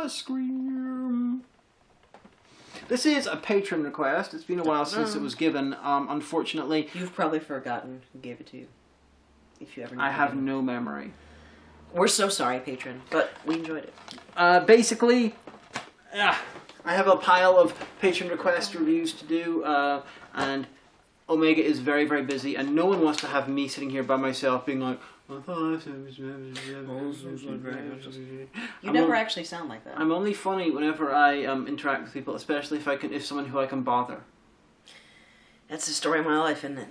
scream. This is a patron request. It's been a while since it was given. Unfortunately, you've probably forgotten who gave it to you. If you ever. I have no memory. We're so sorry, patron, but we enjoyed it. Basically, I have a pile of patron request reviews to do, and Omega is very, very busy, and no one wants to have me sitting here by myself being like, you never actually sound like that. I'm only funny whenever I interact with people, especially if someone who I can bother. That's the story of my life, isn't it?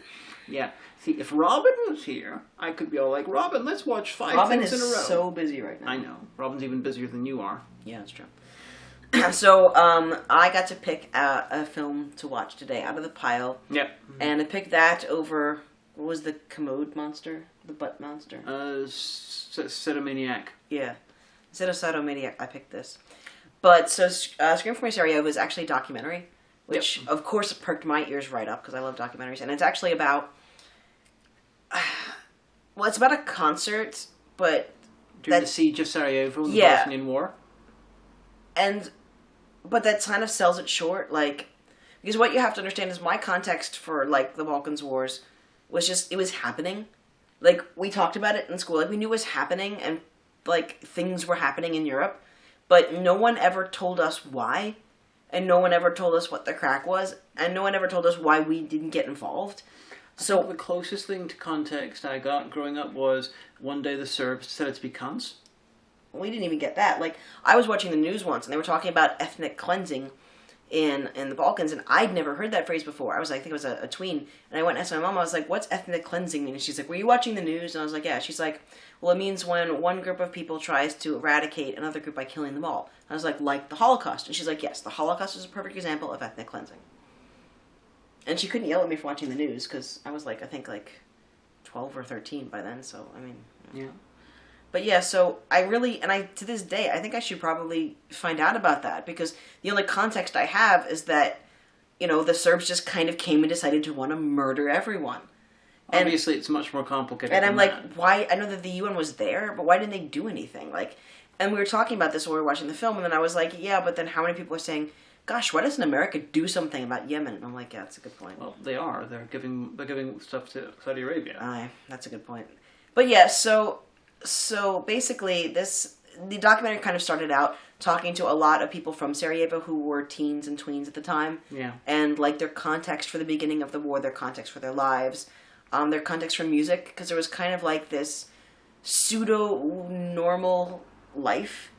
Yeah. See, if Robin was here, I could be all like, Robin, let's watch 5 things in a row. Robin is so busy right now. I know. Robin's even busier than you are. Yeah, that's true. So, I got to pick a film to watch today out of the pile. Yep. And I picked that over, what was the commode monster? The butt monster? Cytomaniac. Yeah. Instead of Cytomaniac, I picked this. But, so, Scream from Sarajevo is actually a documentary, which, of course, perked my ears right up, because I love documentaries. And it's actually about... Well, it's about a concert, but... During the siege of Sarajevo in the Bosnian War. But that kind of sells it short, like... Because what you have to understand is my context for, like, the Balkans Wars was just... It was happening. Like, we talked about it in school. Like, we knew it was happening, and, like, things were happening in Europe. But no one ever told us why. And no one ever told us what the crack was. And no one ever told us why we didn't get involved. So the closest thing to context I got growing up was one day the Serbs decided to be cunts. We didn't even get that. Like, I was watching the news once, and they were talking about ethnic cleansing in the Balkans, and I'd never heard that phrase before. I was like, I think it was a tween, and I went and asked my mom, I was like, what's ethnic cleansing mean? And she's like, were you watching the news? And I was like, yeah. She's like, well, it means when one group of people tries to eradicate another group by killing them all. And I was like the Holocaust. And she's like, yes, the Holocaust is a perfect example of ethnic cleansing. And she couldn't yell at me for watching the news, because I was like, I think like 12 or 13 by then, so, I mean... Yeah. But yeah, so I really, and to this day, I think I should probably find out about that, because the only context I have is that, you know, the Serbs just kind of came and decided to want to murder everyone. Obviously, it's much more complicated and I'm like, that. why, I know that the UN was there, but why didn't they do anything? Like, and we were talking about this while we were watching the film, and then I was like, yeah, but then how many people are saying, gosh, why doesn't America do something about Yemen? And I'm like, yeah, that's a good point. Well, they are. They're giving stuff to Saudi Arabia. That's a good point. But yeah, so basically, the documentary kind of started out talking to a lot of people from Sarajevo who were teens and tweens at the time. Yeah. And, like, their context for the beginning of the war, their context for their lives, their context for music, because there was kind of like this pseudo-normal life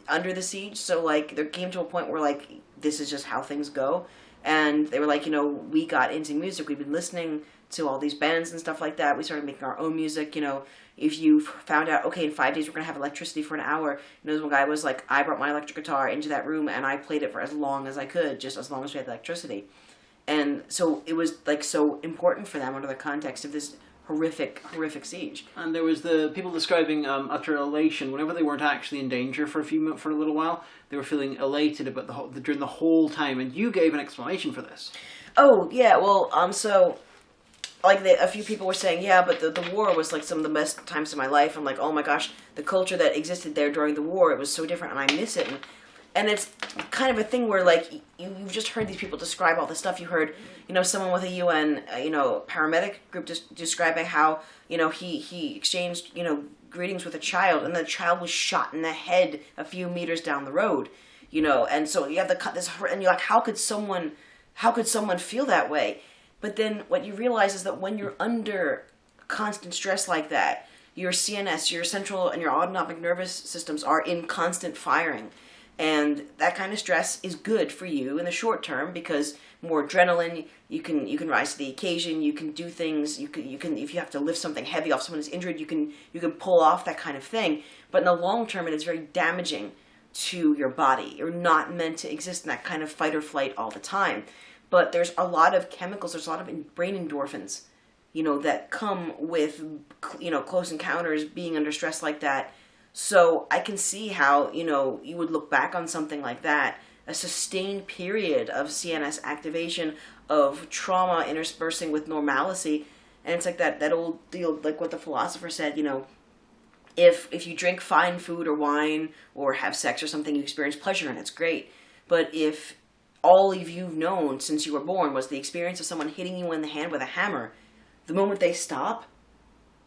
under the siege. So, like, there came to a point where, like, this is just how things go. And they were like, you know, we got into music. We've been listening to all these bands and stuff like that. We started making our own music, you know. If you found out, okay, in 5 days we're going to have electricity for an hour, you know, this one guy was like, I brought my electric guitar into that room and I played it for as long as I could, just as long as we had electricity. And so it was, like, so important for them under the context of this horrific siege. And there was the people describing utter elation whenever they weren't actually in danger for a little while. They were feeling elated about during the whole time, and you gave an explanation for this. Oh yeah, well, so like a few people were saying, yeah, but the war was like some of the best times of my life. I'm like, oh my gosh, the culture that existed there during the war, it was so different, and I miss it. And it's kind of a thing where, like, you've just heard these people describe all this stuff. You heard, you know, someone with a UN, paramedic group describing how, you know, he exchanged, you know, greetings with a child, and the child was shot in the head a few meters down the road, you know. And so you have this, and you're like, how could someone feel that way? But then what you realize is that when you're under constant stress like that, your CNS, your central and your autonomic nervous systems are in constant firing. And that kind of stress is good for you in the short term, because more adrenaline, you can rise to the occasion, you can do things, you can if you have to lift something heavy off someone who's injured, you can pull off that kind of thing. But in the long term, it is very damaging to your body. You're not meant to exist in that kind of fight or flight all the time. But there's a lot of chemicals, there's a lot of brain endorphins, you know, that come with, you know, close encounters, being under stress like that. So I can see how, you know, you would look back on something like that, a sustained period of CNS activation, of trauma interspersing with normalcy. And it's like that old deal, like what the philosopher said, you know, if you drink fine food or wine or have sex or something, you experience pleasure and it's great. But if all of you've known since you were born was the experience of someone hitting you in the hand with a hammer, the moment they stop,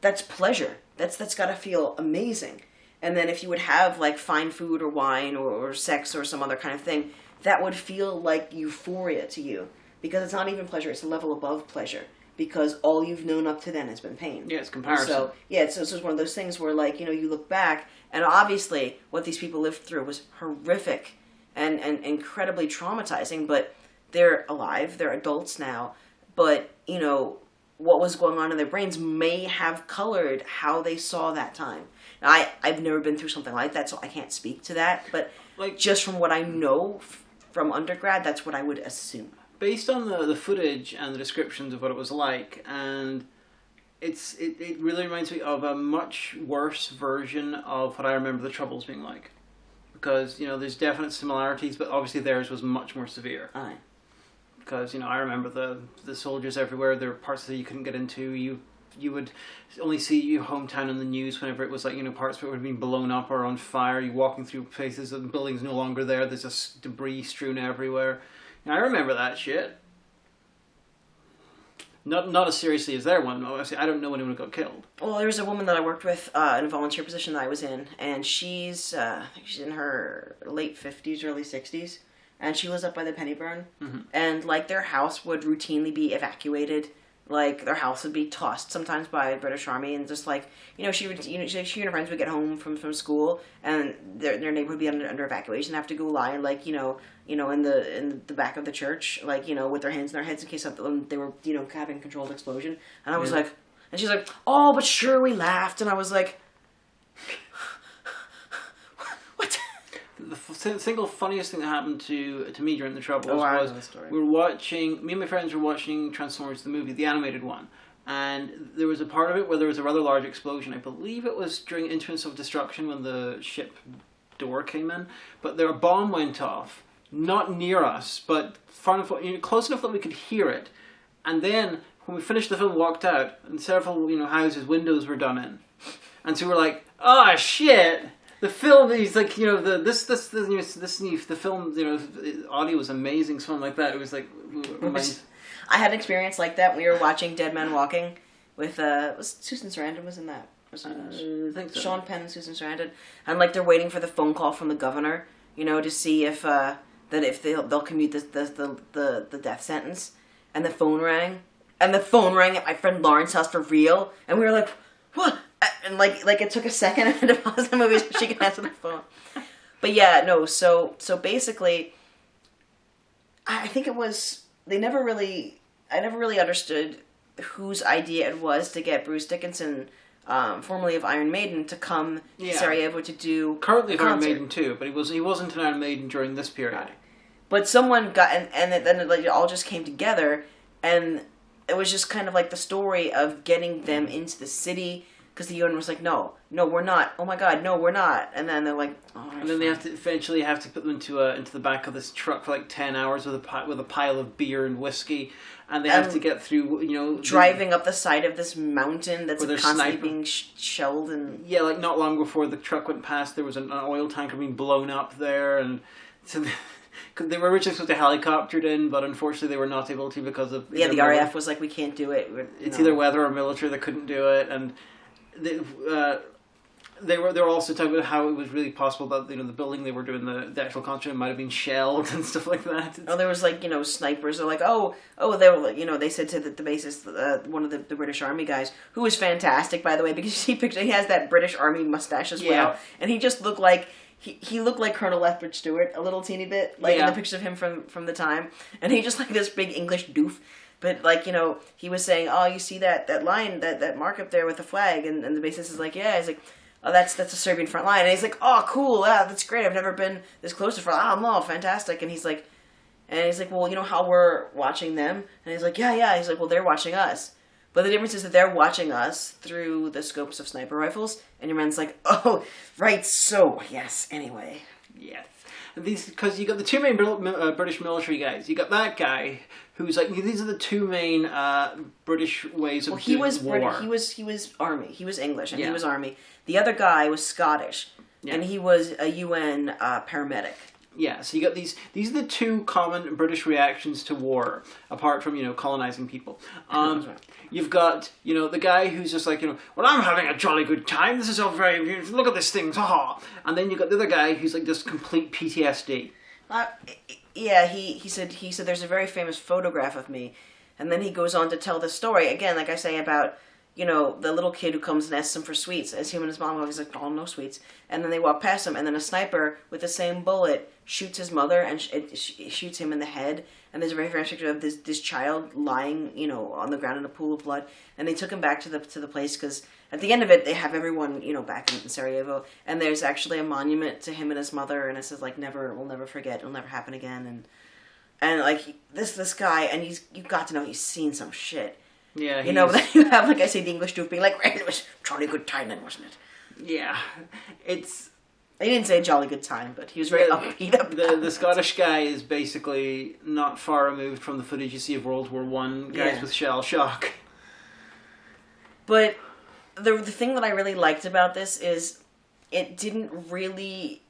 that's pleasure. That's got to feel amazing. And then if you would have like fine food or wine or sex or some other kind of thing, that would feel like euphoria to you. Because it's not even pleasure, it's a level above pleasure. Because all you've known up to then has been pain. Yeah, it's comparison. So, yeah, it's one of those things where, like, you know, you look back, and obviously what these people lived through was horrific and incredibly traumatizing, but they're alive, they're adults now, but, you know, what was going on in their brains may have colored how they saw that time. Now, I've never been through something like that, so I can't speak to that, but like, just from what I know from undergrad, that's what I would assume. Based on the footage and the descriptions of what it was like, and it really reminds me of a much worse version of what I remember the Troubles being like. Because, you know, there's definite similarities, but obviously theirs was much more severe. Aye. Because, you know, I remember the soldiers everywhere, there were parts that you couldn't get into, you would only see your hometown on the news whenever it was like, you know, parts of it would have been blown up or on fire, you're walking through places and the building's no longer there, there's just debris strewn everywhere. I remember that shit. Not as seriously as their one. Obviously, I don't know anyone who got killed. Well, there was a woman that I worked with in a volunteer position that I was in, and she's I think she's in her late 50s, early 60s, and she lives up by the Penny Burn, and like their house would routinely be evacuated. Like, their house would be tossed sometimes by the British Army, and just like, you know, she and her friends would get home from school, and their neighborhood would be under evacuation, have to go lie, like, you know, in the back of the church, like, you know, with their hands in their heads in case they were, you know, having controlled explosion. And I was like, and she's like, oh, but sure, we laughed, and I was like, what? The single funniest thing that happened to me during the Troubles was me and my friends were watching Transformers the movie, the animated one, and there was a part of it where there was a rather large explosion. I believe it was during Instruments of Destruction when the ship door came in, but a bomb went off, not near us, but far enough, you know, close enough that we could hear it. And then when we finished the film, walked out, and several, you know, houses, windows were done in, and so we're like, oh shit. The film, he's like, you know, the film, you know, the audio was amazing, something like that. It was like, I had an experience like that. We were watching Dead Man Walking with Susan Sarandon was in that. I think so. Sean Penn and Susan Sarandon, and like they're waiting for the phone call from the governor, you know, to see if they'll commute the death sentence. And the phone rang, at my friend Lauren's house for real, and we were like, what? And like it took a second to pause the movie so she could answer the phone. But yeah, no, so basically, I think it was, I never really understood whose idea it was to get Bruce Dickinson, formerly of Iron Maiden, to come to Sarajevo to do currently of Iron Maiden too, but he wasn't an Iron Maiden during this period. But someone got, and then it all just came together, and it was just kind of like the story of getting them into the city. Because the UN was like, no, we're not. Oh my God, no, we're not. And then they're like, oh. And then they eventually have to put them into the back of this truck for like 10 hours with a pile of beer and whiskey, and they have to get through, you know, driving up the side of this mountain that's constantly being shelled and like not long before the truck went past, there was an oil tanker being blown up there, and so. They were originally supposed to helicoptered in, but unfortunately they were not able to because of the RAF was like, we can't do it. It's either weather or military that couldn't do it, and. They were also talking about how it was really possible that, you know, the building they were doing the actual concert in might have been shelled and stuff like that. There was like, you know, snipers. They're like, they were, you know, they said to the bassist, one of the British Army guys, who was fantastic, by the way, because he has that British Army mustache as well, and he just looked like he looked like Colonel Lethbridge Stewart a little teeny bit, like in the pictures of him from the time, and he just like this big English doof. But, like, you know, he was saying, oh, you see that line, that mark up there with the flag? And the bassist is like, yeah. He's like, oh, that's a Serbian front line. And he's like, oh, cool, yeah, that's great. I've never been this close to front line. Oh, no, fantastic. And he's like, well, you know how we're watching them? And he's like, yeah. He's like, well, they're watching us. But the difference is that they're watching us through the scopes of sniper rifles, and your man's like, oh, right, so, yes, anyway. Yes. Because you got the two main British military guys. You got that guy who's like, these are the two main British ways of doing war. He was army. He was English, and he was army. The other guy was Scottish, and he was a UN paramedic. Yeah, so you got these are the two common British reactions to war, apart from, colonizing people. You've got, the guy who's just like, well, I'm having a jolly good time, this is all very, look at this thing, haha. And then you've got the other guy who's like just complete PTSD. Yeah, he said there's a very famous photograph of me, and then he goes on to tell the story, again, like I say, about, the little kid who comes and asks him for sweets, as him and his mom, he's like, oh, no sweets. And then they walk past him, and then a sniper with the same bullet shoots his mother, and it shoots him in the head. And there's a very famous picture of this child lying, on the ground in a pool of blood. And they took him back to the place, because at the end of it, they have everyone, back in Sarajevo. And there's actually a monument to him and his mother, and it says, like, we'll never forget, it'll never happen again. And like, this guy, and you got to know he's seen some shit. Yeah, but then you have, like I say, the English dude being like, it was a jolly good time then, wasn't it? Yeah, he didn't say jolly good time, but he was very upbeat about the Scottish guy is basically not far removed from the footage you see of World War I guys with shell shock. But the thing that I really liked about this is it didn't really...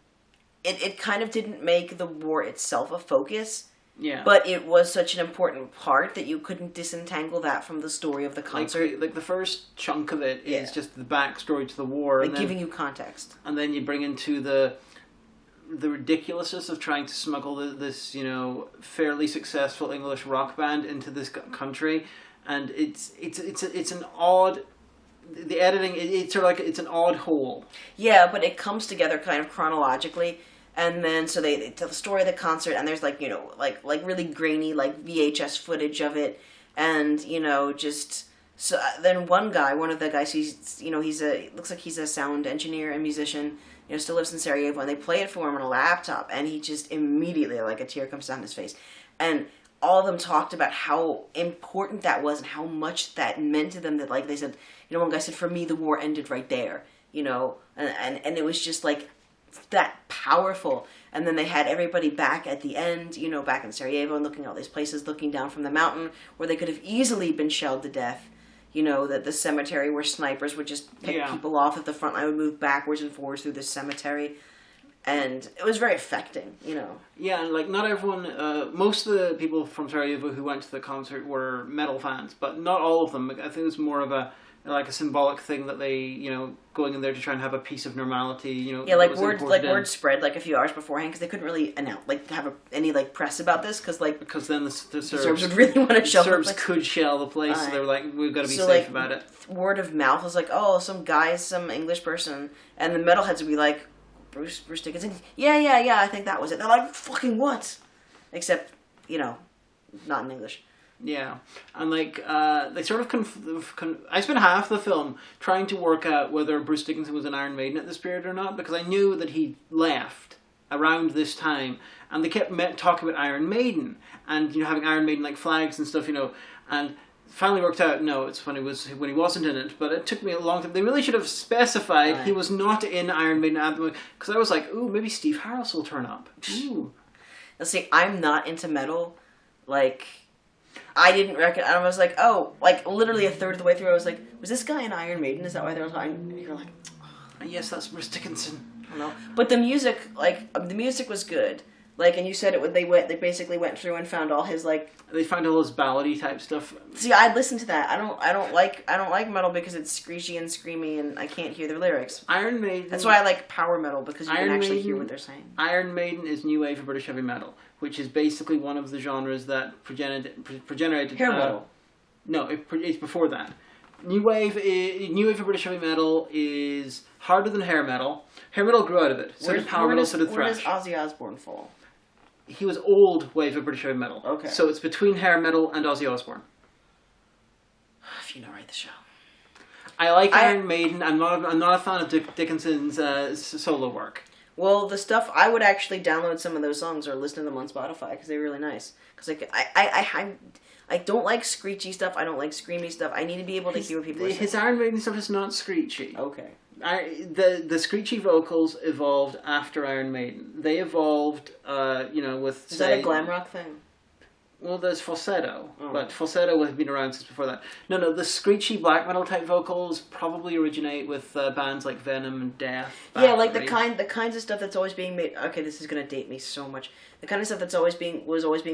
It kind of didn't make the war itself a focus. Yeah. But it was such an important part that you couldn't disentangle that from the story of the concert. Like the first chunk of it is just the backstory to the war. Like giving you context. And then you bring into the ridiculousness of trying to smuggle this, fairly successful English rock band into this country. And it's an odd... The editing, it's sort of like, it's an odd whole. Yeah, but it comes together kind of chronologically. And then, so they tell the story of the concert, and there's, like, like really grainy, like, VHS footage of it, and, just, so, then one of the guys, looks like he's a sound engineer and musician, still lives in Sarajevo, and they play it for him on a laptop, and he just immediately, like, a tear comes down his face, and all of them talked about how important that was, and how much that meant to them, that, like, they said, one guy said, for me, the war ended right there, and it was just, like, that powerful. And then they had everybody back at the end, back in Sarajevo, and looking at all these places, looking down from the mountain where they could have easily been shelled to death. That the cemetery where snipers would just pick people off, that the front line would move backwards and forwards through this cemetery. And it was very affecting, Yeah, and like not everyone, most of the people from Sarajevo who went to the concert were metal fans, but not all of them. I think it was more of a symbolic thing that they, going in there to try and have a piece of normality, Yeah, like word spread like a few hours beforehand, because they couldn't really announce, have any press about this, because then the Serbs would really want to shell the place. Serbs could shell the place, so they were like, we've got to be safe about it. Word of mouth was like, oh, some English person, and the metalheads would be like, Bruce Dickinson, yeah, I think that was it. They're like, fucking what? Except, not in English. Yeah, and they sort of I spent half the film trying to work out whether Bruce Dickinson was in Iron Maiden at this period or not, because I knew that he left around this time, and they kept talking about Iron Maiden, and having Iron Maiden flags and stuff, and finally worked out, no, it's when he wasn't in it, but it took me a long time. They really should have specified he was not in Iron Maiden at the moment, because I was like, ooh, maybe Steve Harris will turn up. Ooh. Now see, I'm not into metal, I didn't recognize. I was like, oh, literally a third of the way through, I was like, was this guy in Iron Maiden? Is that why they were talking? And you're like, oh. Yes, that's Bruce Dickinson. I don't know. But the music, the music was good. And you said they basically went through and found all his They found all his ballady type stuff. See, I listened to that. I don't like metal because it's screechy and screamy and I can't hear the lyrics. Iron Maiden. That's why I like power metal, because you can actually hear what they're saying. Iron Maiden is new wave of British heavy metal, which is basically one of the genres that progenited hair metal. No, it's before that. New wave of British heavy metal is harder than hair metal. Hair metal grew out of it. So did power metal, so did thrash. Where does Ozzy Osbourne fall? He was old wave of British heavy metal. Okay. So it's between hair metal and Ozzy Osbourne. If you narrate the show. I like Iron Maiden. I'm not a fan of Dickinson's solo work. Well, the stuff I would actually download some of those songs or listen to them on Spotify because they're really nice. Because I don't like screechy stuff. I don't like screamy stuff. I need to be able to hear what people are saying. His Iron Maiden stuff is not screechy. Okay. The screechy vocals evolved after Iron Maiden. They evolved, with... Is that a glam rock thing? Well, there's falsetto, but falsetto has been around since before that. No, the screechy black metal type vocals probably originate with bands like Venom and Death. Yeah, like the kinds of stuff that's always being made. Okay, this is gonna date me so much. The kind of stuff that's always being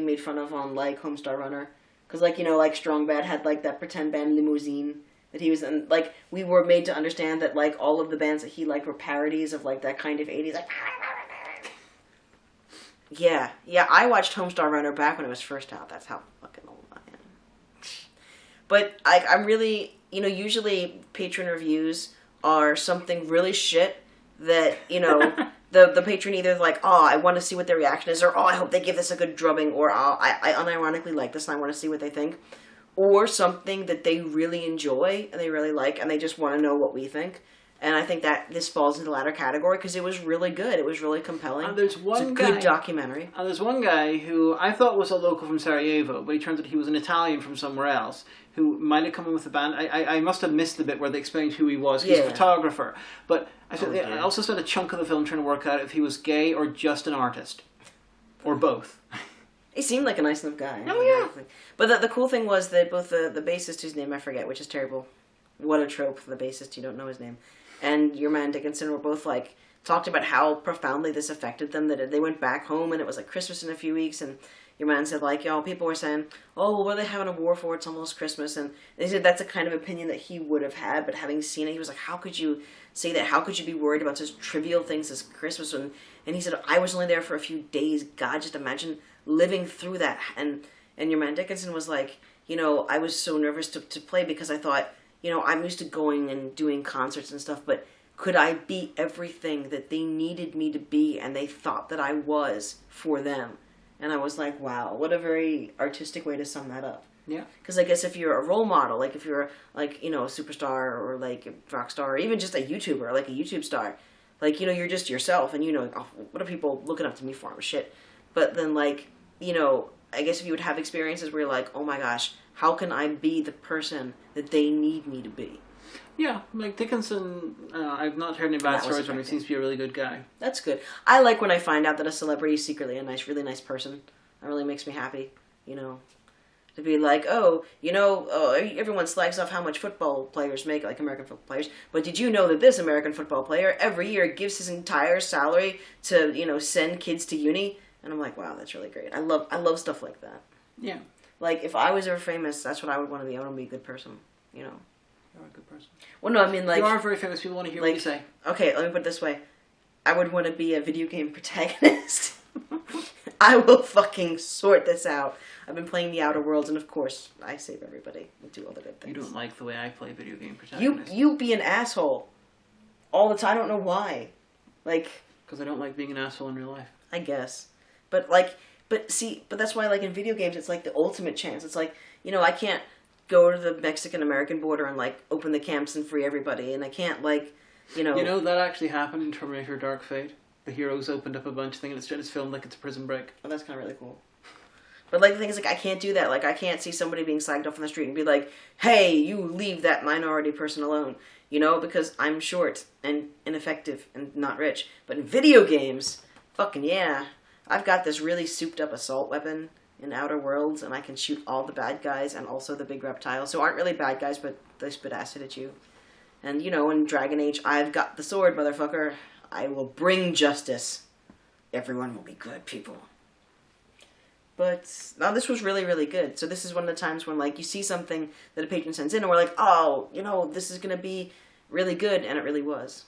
made fun of on like Homestar Runner, because like Strong Bad had like that pretend band Limousine that he was in. Like we were made to understand that like all of the bands that he liked were parodies of like that kind of 80s like. Yeah, I watched Homestar Runner back when it was first out. That's how fucking old I am. But I'm really, usually Patron reviews are something really shit that, the patron either like, oh, I want to see what their reaction is, or oh, I hope they give this a good drubbing, or oh, I unironically like this and I want to see what they think. Or something that they really enjoy and they really like and they just want to know what we think. And I think that this falls into the latter category because it was really good. It was really compelling. And there's one it's a good documentary. And there's one guy who I thought was a local from Sarajevo, but he turns out he was an Italian from somewhere else who might have come in with the band. I must have missed the bit where they explained who he was. He's a photographer. But I also spent a chunk of the film trying to work out if he was gay or just an artist. Or both. He seemed like a nice enough guy. Oh, yeah. But the cool thing was that both the bassist, whose name I forget, which is terrible. What a trope for the bassist, you don't know his name. And your man Dickinson were both like talked about how profoundly this affected them. That they went back home and it was like Christmas in a few weeks, and your man said like, people were saying, oh, well, what are they having a war for? It's almost Christmas, and they said that's a kind of opinion that he would have had, but having seen it, he was like, how could you say that? How could you be worried about such trivial things as Christmas? And he said, I was only there for a few days. God, just imagine living through that. And your man Dickinson was like, I was so nervous to play because I thought, I'm used to going and doing concerts and stuff, but could I be everything that they needed me to be and they thought that I was for them? And I was like, wow, what a very artistic way to sum that up. Yeah. Because I guess if you're a role model, like if you're like, a superstar or like a rock star or even just a YouTuber, like a YouTube star, like, you're just yourself and oh, what are people looking up to me for? I'm shit. But then like, I guess if you would have experiences where you're like, oh my gosh, how can I be the person that they need me to be? Yeah, like Dickinson, I've not heard any bad stories from him. He seems to be a really good guy. That's good. I like when I find out that a celebrity is secretly a really nice person. That really makes me happy, To be like, everyone slags off how much football players make, like American football players. But did you know that this American football player every year gives his entire salary to, send kids to uni? And I'm like, wow, that's really great. I love stuff like that. Yeah. Like, if I was ever famous, that's what I would want to be. I want to be a good person, You're a good person. Well, no, I mean, like... You are very famous. People want to hear what you say. Okay, let me put it this way. I would want to be a video game protagonist. I will fucking sort this out. I've been playing the Outer Worlds, and of course, I save everybody and do all the good things. You don't like the way I play video game protagonist. You be an asshole. All the time. I don't know why. Like... Because I don't like being an asshole in real life. I guess. But that's why, like, in video games, it's like the ultimate chance. It's like, I can't go to the Mexican-American border and, like, open the camps and free everybody, and I can't, like, that actually happened in Terminator Dark Fate. The heroes opened up a bunch of things, and it's filmed like it's a prison break. Oh, that's kind of really cool. But, like, the thing is, like, I can't do that. Like, I can't see somebody being slagged off on the street and be like, hey, you leave that minority person alone. Because I'm short and ineffective and not rich. But in video games, fucking yeah. I've got this really souped-up assault weapon in Outer Worlds, and I can shoot all the bad guys and also the big reptiles, who aren't really bad guys, but they spit acid at you. And, in Dragon Age, I've got the sword, motherfucker. I will bring justice. Everyone will be good people. But, now this was really, really good. So this is one of the times when, like, you see something that a patron sends in, and we're like, oh, this is going to be really good, and it really was.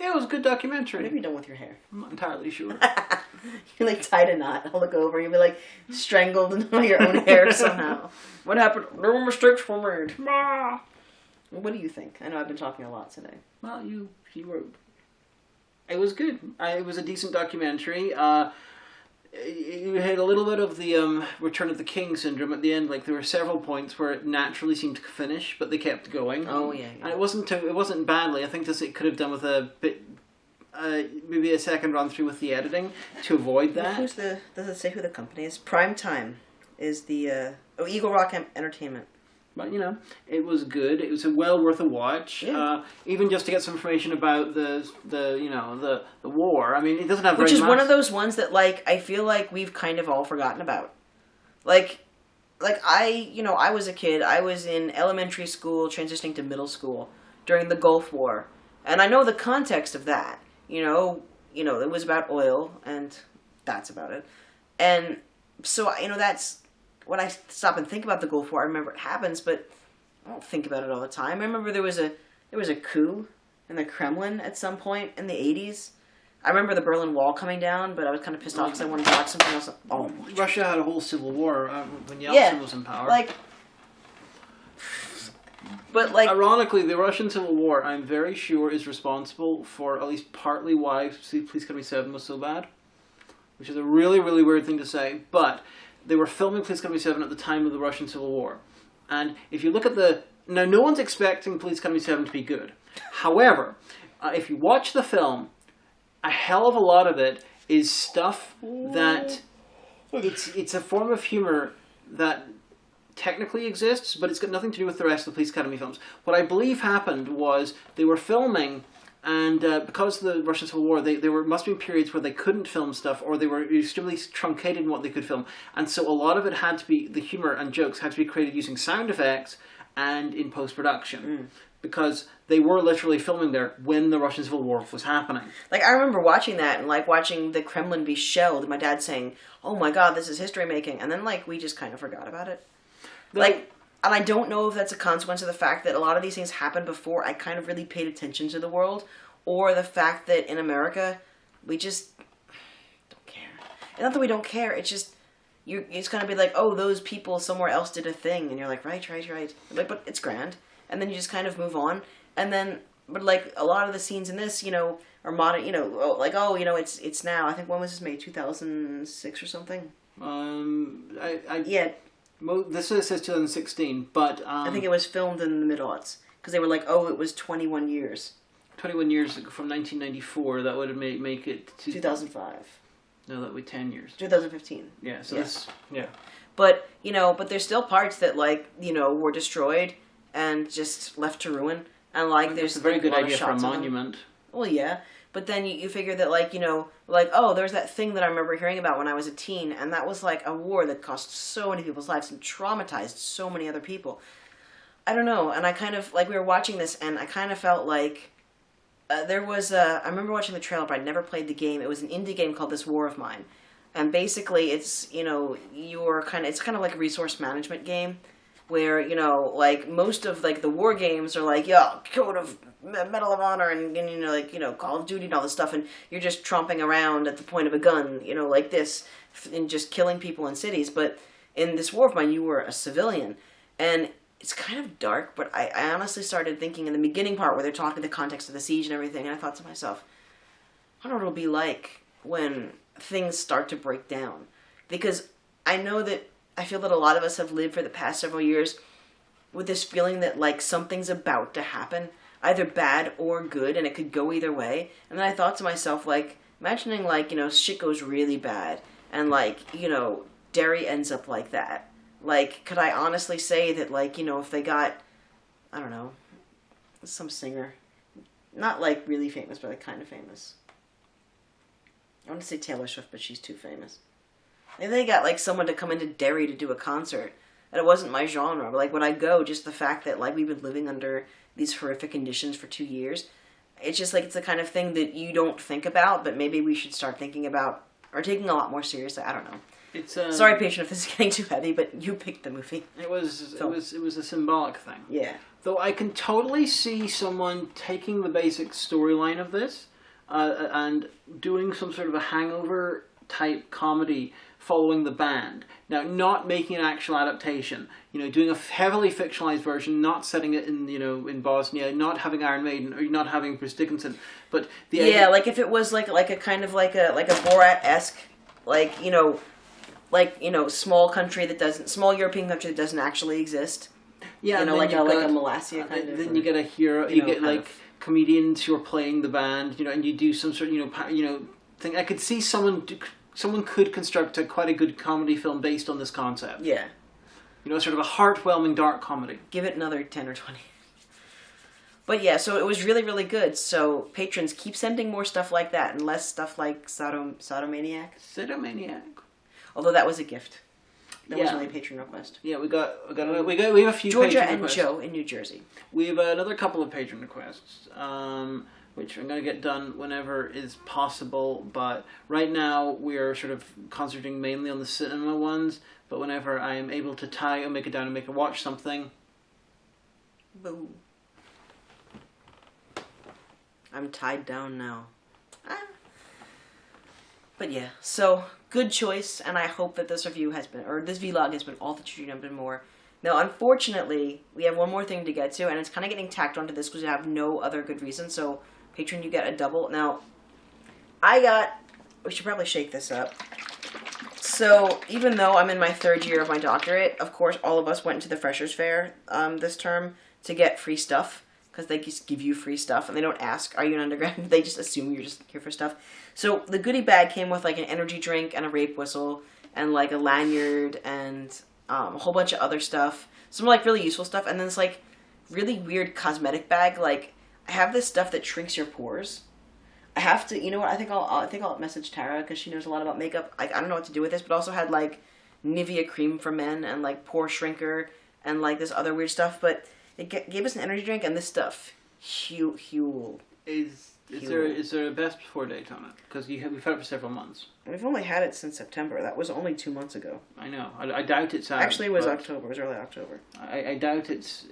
Yeah, it was a good documentary. What have you done with your hair? I'm not entirely sure. You like tied a knot. I'll look over. You'll be like strangled into your own hair somehow. What happened? No mistakes were made. What do you think? I know I've been talking a lot today. Well, you were. It was good. It was a decent documentary. You had a little bit of the Return of the King syndrome at the end. Like there were several points where it naturally seemed to finish, but they kept going. Oh yeah. And it wasn't badly. I think it could have done with a bit maybe a second run through with the editing to avoid that. Does it say who the company is? Prime Time is the Eagle Rock Entertainment. But, it was good. It was well worth a watch. Yeah. Even just to get some information about the war. I mean, it doesn't have Which very is much. one of those ones that, like, I feel like we've kind of all forgotten about. Like I was a kid. I was in elementary school, transitioning to middle school during the Gulf War. And I know the context of that. It was about oil, and that's about it. And so, that's... When I stop and think about the Gulf War, I remember it happens, but I don't think about it all the time. I remember there was a coup in the Kremlin at some point in the 80s. I remember the Berlin Wall coming down, but I was kind of pissed off because I wanted to watch something else. Oh, Russia had a whole civil war when Yeltsin was in power. But ironically, the Russian Civil War, I'm very sure, is responsible for at least partly why Police Academy 7 was so bad, which is a really, really weird thing to say, but they were filming Police Academy 7 at the time of the Russian Civil War. And if you look at now, no one's expecting Police Academy 7 to be good. However, if you watch the film, a hell of a lot of it is stuff that... It's a form of humor that technically exists, but it's got nothing to do with the rest of the Police Academy films. What I believe happened was they were filming... And because of the Russian Civil War, there must have been periods where they couldn't film stuff, or they were extremely truncated in what they could film. And so a lot of it had to be, the humor and jokes had to be created using sound effects and in post-production. Because they were literally filming there when the Russian Civil War was happening. I remember watching that and, watching the Kremlin be shelled, and my dad saying, oh my god, this is history making. And then, we just kind of forgot about it. And I don't know if that's a consequence of the fact that a lot of these things happened before I kind of really paid attention to the world, or the fact that in America, we just don't care. And not that we don't care, it's just, it's going to be like, oh, those people somewhere else did a thing, and you're like, right. But it's grand. And then you just kind of move on. And then, but a lot of the scenes in this, are modern, it's now, I think, when was this made? 2006 or something? Yeah. This says 2016, but... I think it was filmed in the mid-aughts. Because they were like, oh, it was 21 years. 21 years from 1994, that would make it... 2005. No, that would be 10 years. 2015. Yeah, so this... Yeah. But, but there's still parts that, were destroyed and just left to ruin. And, there's... It's a very good idea for a monument. Well, yeah. But then you figure that, oh, there's that thing that I remember hearing about when I was a teen, and that was, a war that cost so many people's lives and traumatized so many other people. I don't know, and I kind of, we were watching this, and I kind of felt like there was I remember watching the trailer, but I never played the game. It was an indie game called This War of Mine. And basically, it's, it's kind of like a resource management game, where, most of, the war games are Code of Medal of Honor and Call of Duty and all this stuff, and you're just tromping around at the point of a gun, like this, and just killing people in cities. But in This War of Mine, you were a civilian, and it's kind of dark, but I honestly started thinking in the beginning part where they're talking the context of the siege and everything, and I thought to myself, I don't know what it'll be like when things start to break down. Because I feel that a lot of us have lived for the past several years with this feeling that, something's about to happen, either bad or good, and it could go either way. And then I thought to myself, imagining, shit goes really bad, and, Derry ends up like that. Could I honestly say that, if they got, I don't know, some singer, not, really famous, but, kind of famous. I want to say Taylor Swift, but she's too famous. If they got, someone to come into Derry to do a concert, and it wasn't my genre, but, would I go? Just the fact that, we've been living under these horrific conditions for 2 years. It's just, it's the kind of thing that you don't think about, but maybe we should start thinking about, or taking a lot more seriously. I don't know. It's sorry, Patron, if this is getting too heavy, but you picked the movie. It was a symbolic thing. Yeah. Though I can totally see someone taking the basic storyline of this and doing some sort of a Hangover type comedy following the band. Now, not making an actual adaptation. Doing a heavily fictionalized version, not setting it in in Bosnia, not having Iron Maiden, or not having Bruce Dickinson. But the idea, if it was like a kind of like a Borat-esque, small European country that doesn't actually exist. Yeah, like a Malaysia kind of. Then you get a hero. You get comedians who are playing the band, and you do some sort of, thing. I could see someone could construct quite a good comedy film based on this concept. Yeah. Sort of a heartwarming dark comedy. Give it another 10 or 20. But yeah, so it was really, really good. So patrons, keep sending more stuff like that and less stuff like Sodomaniac. Sodomaniac. Although that was a gift. That was Yeah. only a patron request. Yeah, we have a few Georgia patron and requests. Joe in New Jersey. We have another couple of patron requests, which I'm going to get done whenever is possible. But right now we're sort of concentrating mainly on the cinema ones. But whenever I am able to tie Omega down and make her watch something, Boo. I'm tied down now. But yeah, so good choice, and I hope that this review has been, or this vlog has been all that you need and more. Now, unfortunately, we have one more thing to get to, and it's kind of getting tacked onto this because we have no other good reason. So, patron, you get a double. Now, we should probably shake this up. So, even though I'm in my 3rd year of my doctorate, of course, all of us went to the Freshers Fair this term to get free stuff. Because they just give you free stuff, and they don't ask, are you an undergrad? They just assume you're just here for stuff. So the goodie bag came with like an energy drink and a rape whistle, and like a lanyard, and a whole bunch of other stuff. Some like really useful stuff, and then this like really weird cosmetic bag. Like I have this stuff that shrinks your pores. I have to, you know what? I think I'll message Tara because she knows a lot about makeup. I don't know what to do with this, but also had like Nivea cream for men and like pore shrinker and like this other weird stuff, but. It gave us an energy drink and this stuff. Huel. Is there a best before date on it? Because we've had it for several months. We've only had it since September. That was only 2 months ago. I know. I doubt it's out. Actually, it was October. It was early October. I doubt it's.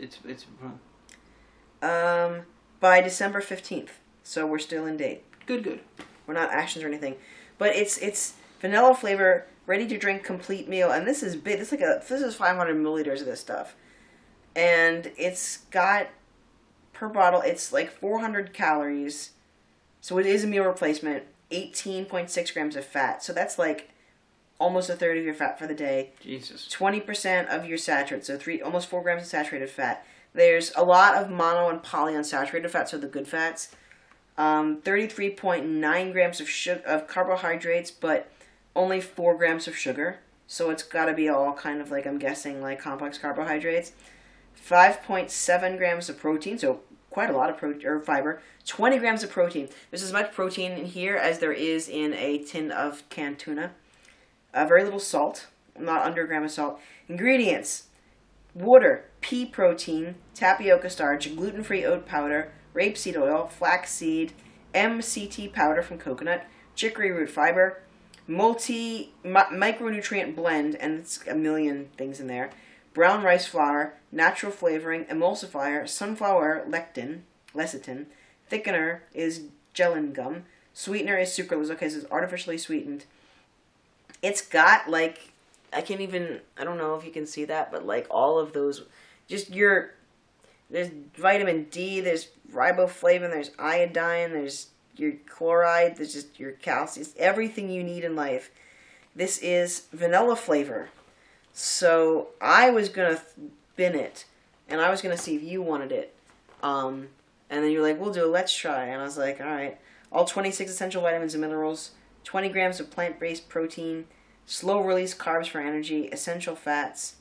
By December 15th. So we're still in date. Good. We're not actions or anything, but it's vanilla flavor, ready to drink complete meal, and this is big. This is 500 milliliters of this stuff. And it's got, per bottle, it's like 400 calories. So it is a meal replacement. 18.6 grams of fat. So that's like almost a third of your fat for the day. Jesus. 20% of your saturated. So almost 4 grams of saturated fat. There's a lot of mono and polyunsaturated fat, so the good fats. 33.9 grams of carbohydrates, but only 4 grams of sugar. So it's got to be all kind of like, I'm guessing, like complex carbohydrates. 5.7 grams of protein, so quite a lot of protein or fiber. 20 grams of protein. There's as much protein in here as there is in a tin of canned tuna. Very little salt, not under a gram of salt. Ingredients: water, pea protein, tapioca starch, gluten-free oat powder, rapeseed oil, flaxseed, MCT powder from coconut, chicory root fiber, micronutrient blend, and it's a million things in there. Brown rice flour, natural flavoring, emulsifier, sunflower lecithin, thickener is gellan gum, sweetener is sucralose, okay, so it's artificially sweetened. It's got like, I don't know if you can see that, but like all of those, there's vitamin D, there's riboflavin, there's iodine, there's your chloride, there's just your calcium, everything you need in life. This is vanilla flavor. So I was going to bin it, and I was going to see if you wanted it. And then you're like, we'll do it, let's try. And I was like, all right. All 26 essential vitamins and minerals, 20 grams of plant-based protein, slow-release carbs for energy, essential fats,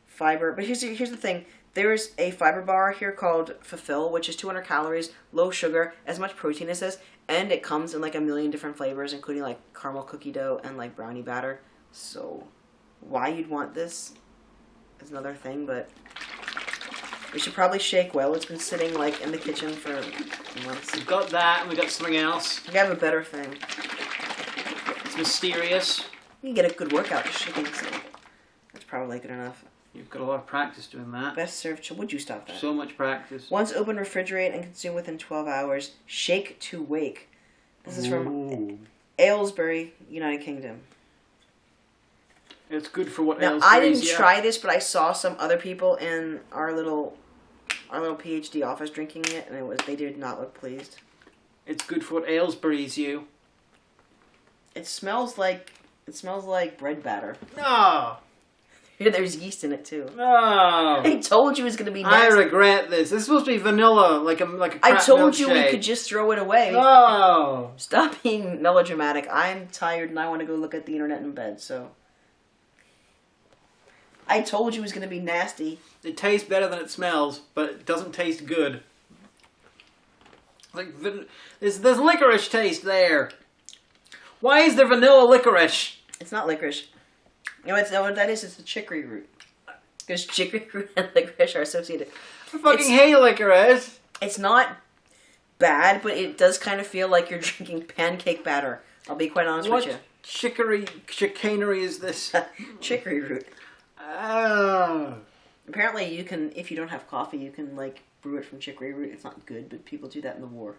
fiber. But here's the thing. There's a fiber bar here called Fulfill, which is 200 calories, low sugar, as much protein as this, and it comes in like a million different flavors, including like caramel cookie dough and like brownie batter. So why you'd want this is another thing, but we should probably shake well. It's been sitting like in the kitchen for months. We've got that, and we've got something else. We have a better thing. It's mysterious. You can get a good workout just shaking this thing. That's probably good enough. You've got a lot of practice doing that. Best served. Would you stop that? So much practice. Once open, refrigerate and consume within 12 hours. Shake to wake. This is from Aylesbury, United Kingdom. It's good for what now, Aylesbury I didn't try this, but I saw some other people in our little PhD office drinking it, and they did not look pleased. It's good for what Aylesbury's you. It smells like bread batter. No. Here, there's yeast in it too. Oh. I told you it was gonna be I nasty. regret this. This is supposed to be vanilla, like a crap I told you we milkshake. could just throw it away. Oh. Stop being melodramatic. I'm tired and I want to go look at the internet in bed, so. I told you it was going to be nasty. It tastes better than it smells, but it doesn't taste good. Like there's licorice taste there. Why is there vanilla licorice? It's not licorice. You know what that is? It's the chicory root. Because chicory root and licorice are associated. I fucking hate licorice. It's not bad, but it does kind of feel like you're drinking pancake batter. I'll be quite honest with you. What chicanery is this? Chicory root. Oh. Apparently you can, if you don't have coffee, you can like brew it from chicory root. It's not good, but people do that in the war.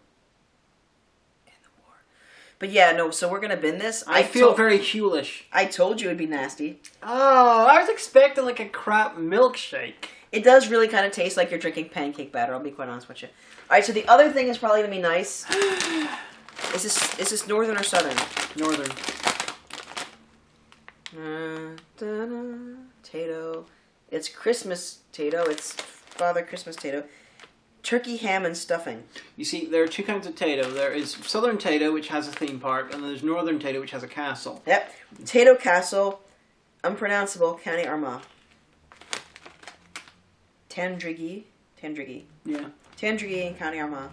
But yeah, no, so we're going to bin this. I feel very Hulish. I told you it would be nasty. Oh, I was expecting like a crap milkshake. It does really kind of taste like you're drinking pancake batter, I'll be quite honest with you. Alright, so the other thing is probably going to be nice. Is this northern or southern? Northern. Tato. It's Christmas Tato. It's Father Christmas Tato. Turkey, ham, and stuffing. You see, there are two kinds of Tato. There is Southern Tato, which has a theme park, and there's Northern Tato, which has a castle. Yep. Tato Castle, unpronounceable, County Armagh. Tandrigi. Yeah. Tandrigi in County Armagh.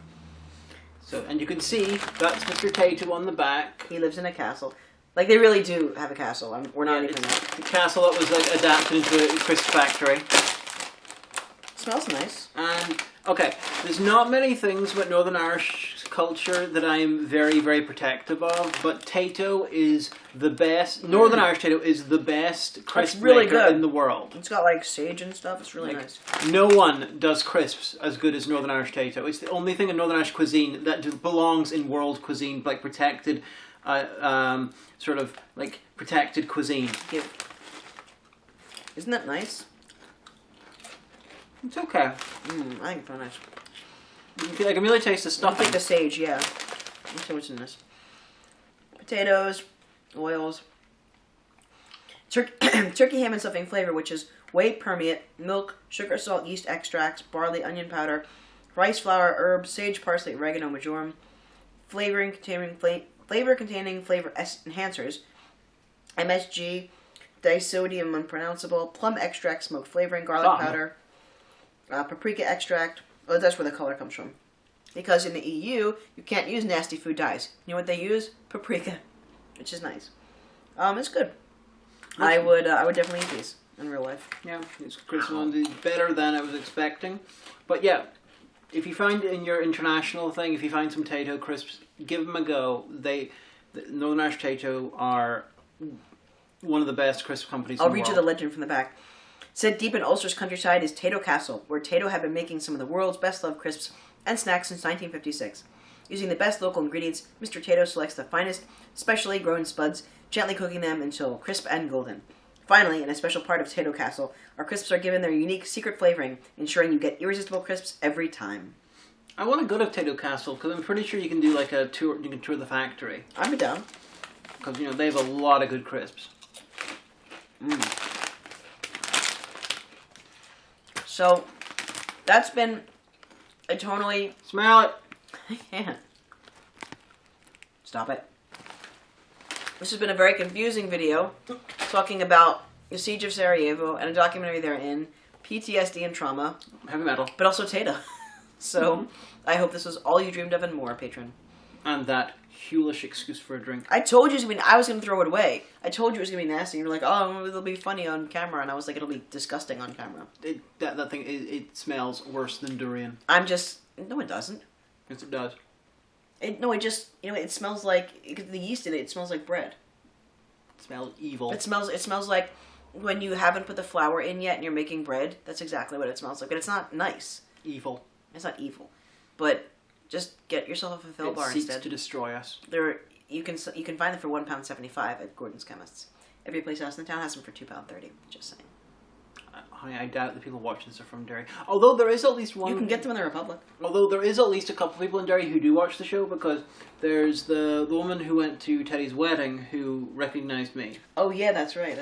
So, and you can see, that's Mr. Tato on the back. He lives in a castle. Like, they really do have a castle. We're not even... The castle that was, like, adapted into a crisp factory. Smells nice. And, okay, there's not many things about Northern Irish culture that I am very, very protective of, but Tato is the best. Northern Irish Tato is the best crisp really maker good in the world. It's got, like, sage and stuff. It's really nice. No one does crisps as good as Northern Irish Tato. It's the only thing in Northern Irish cuisine that belongs in world cuisine, like protected, sort of, like, protected cuisine. Yeah. Isn't that nice? It's okay. I think it's very nice. I can really taste the I stuffing. think the sage, yeah. Let's see what's in this. Potatoes, oils, turkey ham and stuffing flavor, which is whey permeate, milk, sugar, salt, yeast extracts, barley, onion powder, rice flour, herbs, sage, parsley, oregano, marjoram, flavor containing flavor enhancers, MSG, disodium unpronounceable, plum extract, smoked flavoring, garlic powder, paprika extract. Oh, that's where the color comes from. Because in the EU, you can't use nasty food dyes. You know what they use? Paprika, which is nice. It's good. I would definitely eat these in real life. Yeah, it's Christmas better than I was expecting. But yeah, if you find in your international thing, if you find some Tato crisps, give them a go. The Northern Irish Tato are one of the best crisp companies in the world. I'll read you the legend from the back. Set deep in Ulster's countryside is Tato Castle, where Tato have been making some of the world's best-loved crisps and snacks since 1956. Using the best local ingredients, Mr. Tato selects the finest, specially grown spuds, gently cooking them until crisp and golden. Finally, in a special part of Tato Castle, our crisps are given their unique secret flavoring, ensuring you get irresistible crisps every time. I want to go to Tato Castle because I'm pretty sure you can do like a tour. You can tour the factory. I'd be down. Because they have a lot of good crisps. So, that's been a totally... Smell it! I can't. Stop it. This has been a very confusing video, talking about the siege of Sarajevo and a documentary therein, PTSD and trauma. Heavy metal. But also Tato. So, I hope this was all you dreamed of and more, Patron. And that Hulish excuse for a drink. I told you I was going to throw it away. I told you it was going to be nasty. You were like, oh, it'll be funny on camera. And I was like, it'll be disgusting on camera. That thing, it smells worse than durian. No, it doesn't. Yes, it does. It smells like, the yeast in it smells like bread. It smells evil. It smells like when you haven't put the flour in yet and you're making bread. That's exactly what it smells like. But it's not nice. Evil. It's not evil. But just get yourself a fill bar instead. It instead. seeks to destroy us. You can find them for £1.75 at Gordon's Chemists. Every place else in the town has them for £2.30. Just saying. I doubt the people watching this are from Derry. Although there is at least one... You can get them in the Republic. Although there is at least a couple of people in Derry who do watch the show, because there's the woman who went to Teddy's wedding who recognised me. Oh yeah, that's right.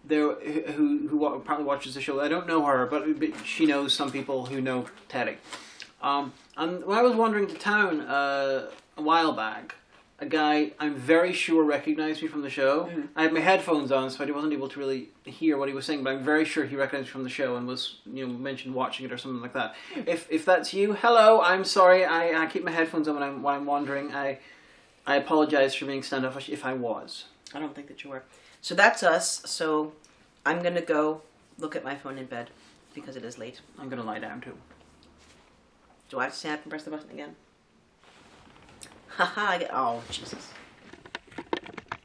there who probably watches the show. I don't know her, but she knows some people who know Teddy. And when I was wandering to town a while back, a guy I'm very sure recognized me from the show. Mm. I had my headphones on, so I wasn't able to really hear what he was saying, but I'm very sure he recognized me from the show and was, mentioned watching it or something like that. Mm. If that's you, hello, I'm sorry, I keep my headphones on when I'm wandering. I apologize for being standoffish if I was. I don't think that you were. So that's us, so I'm gonna go look at my phone in bed, because it is late. I'm gonna lie down too. Do I have to stand up and press the button again? Haha, oh, Jesus.